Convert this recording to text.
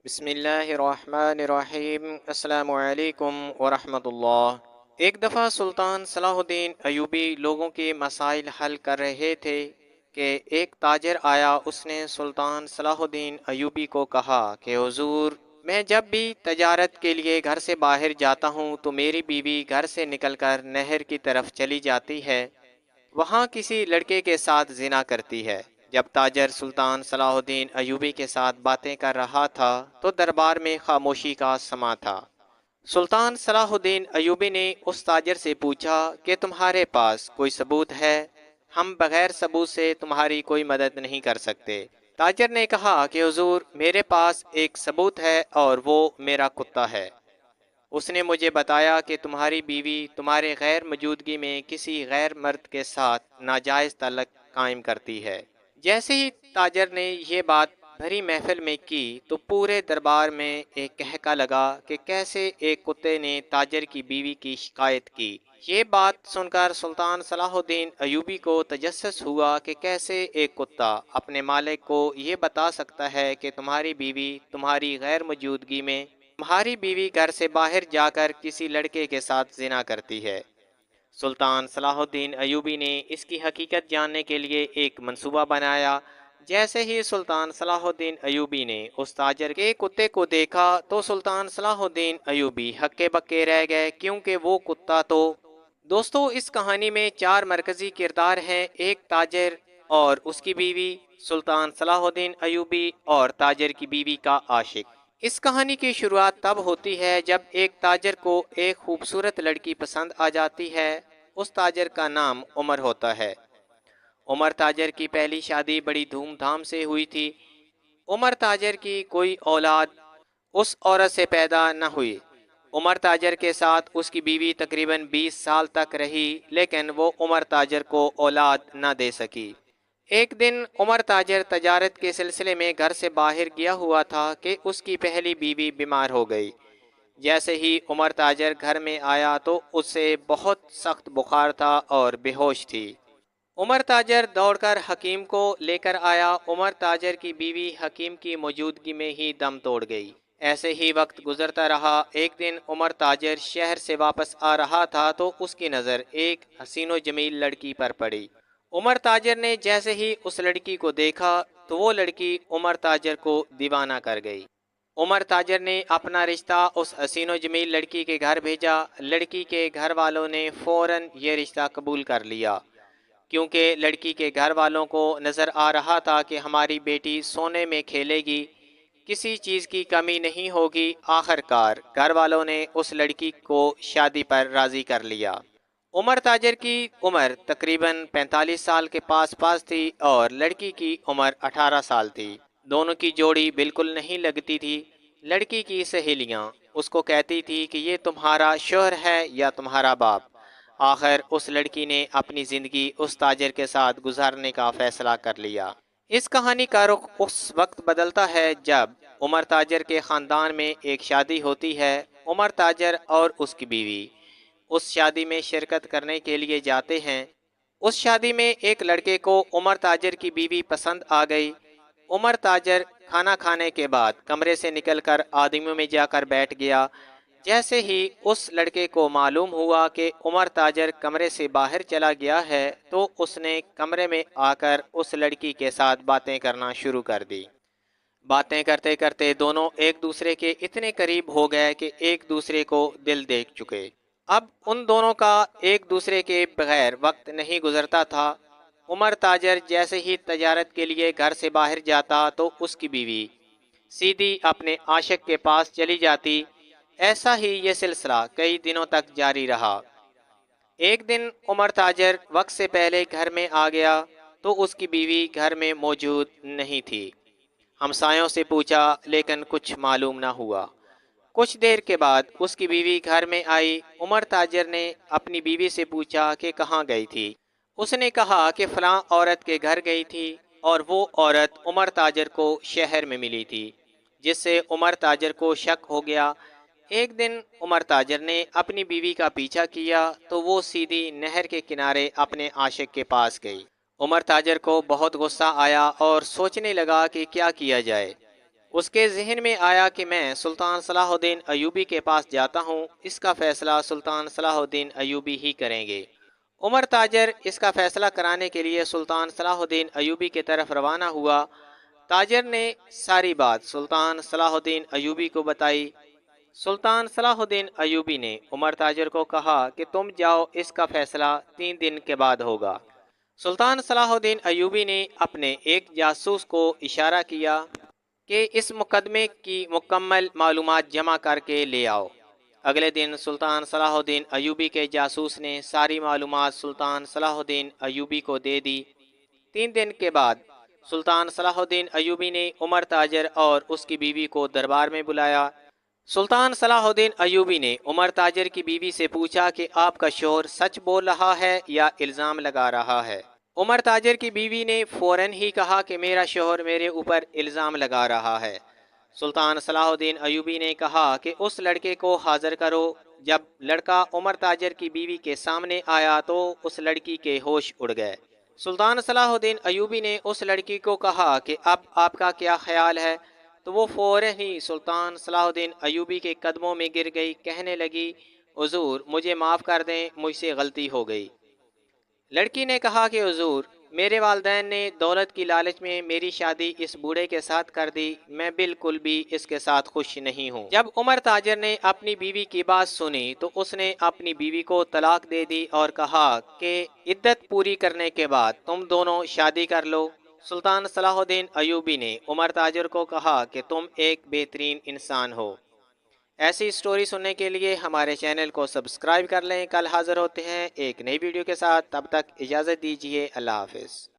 بسم اللہ الرحمن الرحیم۔ السلام علیکم ورحمۃ اللہ۔ ایک دفعہ سلطان صلاح الدین ایوبی لوگوں کے مسائل حل کر رہے تھے کہ ایک تاجر آیا۔ اس نے سلطان صلاح الدین ایوبی کو کہا کہ حضور، میں جب بھی تجارت کے لیے گھر سے باہر جاتا ہوں تو میری بیوی گھر سے نکل کر نہر کی طرف چلی جاتی ہے، وہاں کسی لڑکے کے ساتھ زنا کرتی ہے۔ جب تاجر سلطان صلاح الدین ایوبی کے ساتھ باتیں کر رہا تھا تو دربار میں خاموشی کا سما تھا۔ سلطان صلاح الدین ایوبی نے اس تاجر سے پوچھا کہ تمہارے پاس کوئی ثبوت ہے؟ ہم بغیر ثبوت سے تمہاری کوئی مدد نہیں کر سکتے۔ تاجر نے کہا کہ حضور، میرے پاس ایک ثبوت ہے اور وہ میرا کتا ہے۔ اس نے مجھے بتایا کہ تمہاری بیوی تمہارے غیر موجودگی میں کسی غیر مرد کے ساتھ ناجائز تعلق قائم کرتی ہے۔ جیسے ہی تاجر نے یہ بات بھری محفل میں کی تو پورے دربار میں ایک کہکا لگا کہ کیسے ایک کتے نے تاجر کی بیوی کی شکایت کی۔ یہ بات سن کر سلطان صلاح الدین ایوبی کو تجسس ہوا کہ کیسے ایک کتا اپنے مالک کو یہ بتا سکتا ہے کہ تمہاری بیوی تمہاری غیر موجودگی میں تمہاری بیوی گھر سے باہر جا کر کسی لڑکے کے ساتھ زنا کرتی ہے۔ سلطان صلاح الدین ایوبی نے اس کی حقیقت جاننے کے لیے ایک منصوبہ بنایا۔ جیسے ہی سلطان صلاح الدین ایوبی نے اس تاجر کے کتے کو دیکھا تو سلطان صلاح الدین ایوبی ہکے بکے رہ گئے، کیونکہ وہ کتا تو… دوستو، اس کہانی میں چار مرکزی کردار ہیں: ایک تاجر اور اس کی بیوی، سلطان صلاح الدین ایوبی اور تاجر کی بیوی کا عاشق۔ اس کہانی کی شروعات تب ہوتی ہے جب ایک تاجر کو ایک خوبصورت لڑکی پسند آ جاتی ہے۔ اس تاجر کا نام عمر ہوتا ہے۔ عمر تاجر کی پہلی شادی بڑی دھوم دھام سے ہوئی تھی۔ عمر تاجر کی کوئی اولاد اس عورت سے پیدا نہ ہوئی۔ عمر تاجر کے ساتھ اس کی بیوی تقریباً 20 سال تک رہی، لیکن وہ عمر تاجر کو اولاد نہ دے سکی۔ ایک دن عمر تاجر تجارت کے سلسلے میں گھر سے باہر گیا ہوا تھا کہ اس کی پہلی بیوی بیمار ہو گئی۔ جیسے ہی عمر تاجر گھر میں آیا تو اسے بہت سخت بخار تھا اور بے ہوش تھی۔ عمر تاجر دوڑ کر حکیم کو لے کر آیا۔ عمر تاجر کی بیوی حکیم کی موجودگی میں ہی دم توڑ گئی۔ ایسے ہی وقت گزرتا رہا۔ ایک دن عمر تاجر شہر سے واپس آ رہا تھا تو اس کی نظر ایک حسین و جمیل لڑکی پر پڑی۔ عمر تاجر نے جیسے ہی اس لڑکی کو دیکھا تو وہ لڑکی عمر تاجر کو دیوانہ کر گئی۔ عمر تاجر نے اپنا رشتہ اس حسین و جمیل لڑکی کے گھر بھیجا۔ لڑکی کے گھر والوں نے فوراً یہ رشتہ قبول کر لیا، کیونکہ لڑکی کے گھر والوں کو نظر آ رہا تھا کہ ہماری بیٹی سونے میں کھیلے گی، کسی چیز کی کمی نہیں ہوگی۔ آخر کار گھر والوں نے اس لڑکی کو شادی پر راضی کر لیا۔ عمر تاجر کی عمر تقریباً 45 سال کے پاس پاس تھی اور لڑکی کی عمر 18 سال تھی۔ دونوں کی جوڑی بالکل نہیں لگتی تھی۔ لڑکی کی سہیلیاں اس کو کہتی تھی کہ یہ تمہارا شوہر ہے یا تمہارا باپ۔ آخر اس لڑکی نے اپنی زندگی اس تاجر کے ساتھ گزارنے کا فیصلہ کر لیا۔ اس کہانی کا رخ اس وقت بدلتا ہے جب عمر تاجر کے خاندان میں ایک شادی ہوتی ہے۔ عمر تاجر اور اس کی بیوی اس شادی میں شرکت کرنے کے لیے جاتے ہیں۔ اس شادی میں ایک لڑکے کو عمر تاجر کی بیوی پسند آ گئی۔ عمر تاجر کھانا کھانے کے بعد کمرے سے نکل کر آدمیوں میں جا کر بیٹھ گیا۔ جیسے ہی اس لڑکے کو معلوم ہوا کہ عمر تاجر کمرے سے باہر چلا گیا ہے تو اس نے کمرے میں آ کر اس لڑکی کے ساتھ باتیں کرنا شروع کر دی۔ باتیں کرتے کرتے دونوں ایک دوسرے کے اتنے قریب ہو گئے کہ ایک دوسرے کو دل دیکھ چکے۔ اب ان دونوں کا ایک دوسرے کے بغیر وقت نہیں گزرتا تھا۔ عمر تاجر جیسے ہی تجارت کے لیے گھر سے باہر جاتا تو اس کی بیوی سیدھی اپنے عاشق کے پاس چلی جاتی۔ ایسا ہی یہ سلسلہ کئی دنوں تک جاری رہا۔ ایک دن عمر تاجر وقت سے پہلے گھر میں آ گیا تو اس کی بیوی گھر میں موجود نہیں تھی۔ ہمسایوں سے پوچھا لیکن کچھ معلوم نہ ہوا۔ کچھ دیر کے بعد اس کی بیوی گھر میں آئی۔ عمر تاجر نے اپنی بیوی سے پوچھا کہ کہاں گئی تھی۔ اس نے کہا کہ فلاں عورت کے گھر گئی تھی، اور وہ عورت عمر تاجر کو شہر میں ملی تھی، جس سے عمر تاجر کو شک ہو گیا۔ ایک دن عمر تاجر نے اپنی بیوی کا پیچھا کیا تو وہ سیدھی نہر کے کنارے اپنے عاشق کے پاس گئی۔ عمر تاجر کو بہت غصہ آیا اور سوچنے لگا کہ کیا کیا جائے۔ اس کے ذہن میں آیا کہ میں سلطان صلاح الدین ایوبی کے پاس جاتا ہوں، اس کا فیصلہ سلطان صلاح الدین ایوبی ہی کریں گے۔ عمر تاجر اس کا فیصلہ کرانے کے لیے سلطان صلاح الدین ایوبی کی طرف روانہ ہوا۔ تاجر نے ساری بات سلطان صلاح الدین ایوبی کو بتائی۔ سلطان صلاح الدین ایوبی نے عمر تاجر کو کہا کہ تم جاؤ، اس کا فیصلہ 3 دن کے بعد ہوگا۔ سلطان صلاح الدین ایوبی نے اپنے ایک جاسوس کو اشارہ کیا کہ اس مقدمے کی مکمل معلومات جمع کر کے لے آؤ۔ اگلے دن سلطان صلاح الدین ایوبی کے جاسوس نے ساری معلومات سلطان صلاح الدین ایوبی کو دے دی۔ 3 دن کے بعد سلطان صلاح الدین ایوبی نے عمر تاجر اور اس کی بیوی کو دربار میں بلایا۔ سلطان صلاح الدین ایوبی نے عمر تاجر کی بیوی سے پوچھا کہ آپ کا شوہر سچ بول رہا ہے یا الزام لگا رہا ہے؟ عمر تاجر کی بیوی نے فوراً ہی کہا کہ میرا شوہر میرے اوپر الزام لگا رہا ہے۔ سلطان صلاح الدین ایوبی نے کہا کہ اس لڑکے کو حاضر کرو۔ جب لڑکا عمر تاجر کی بیوی کے سامنے آیا تو اس لڑکی کے ہوش اڑ گئے۔ سلطان صلاح الدین ایوبی نے اس لڑکی کو کہا کہ اب آپ کا کیا خیال ہے؟ تو وہ فوراً ہی سلطان صلاح الدین ایوبی کے قدموں میں گر گئی، کہنے لگی حضور مجھے معاف کر دیں، مجھ سے غلطی ہو گئی۔ لڑکی نے کہا کہ حضور میرے والدین نے دولت کی لالچ میں میری شادی اس بوڑھے کے ساتھ کر دی، میں بالکل بھی اس کے ساتھ خوش نہیں ہوں۔ جب عمر تاجر نے اپنی بیوی کی بات سنی تو اس نے اپنی بیوی کو طلاق دے دی اور کہا کہ عدت پوری کرنے کے بعد تم دونوں شادی کر لو۔ سلطان صلاح الدین ایوبی نے عمر تاجر کو کہا کہ تم ایک بہترین انسان ہو۔ ایسی سٹوری سننے کے لیے ہمارے چینل کو سبسکرائب کر لیں۔ کل حاضر ہوتے ہیں ایک نئی ویڈیو کے ساتھ، تب تک اجازت دیجیے، اللہ حافظ۔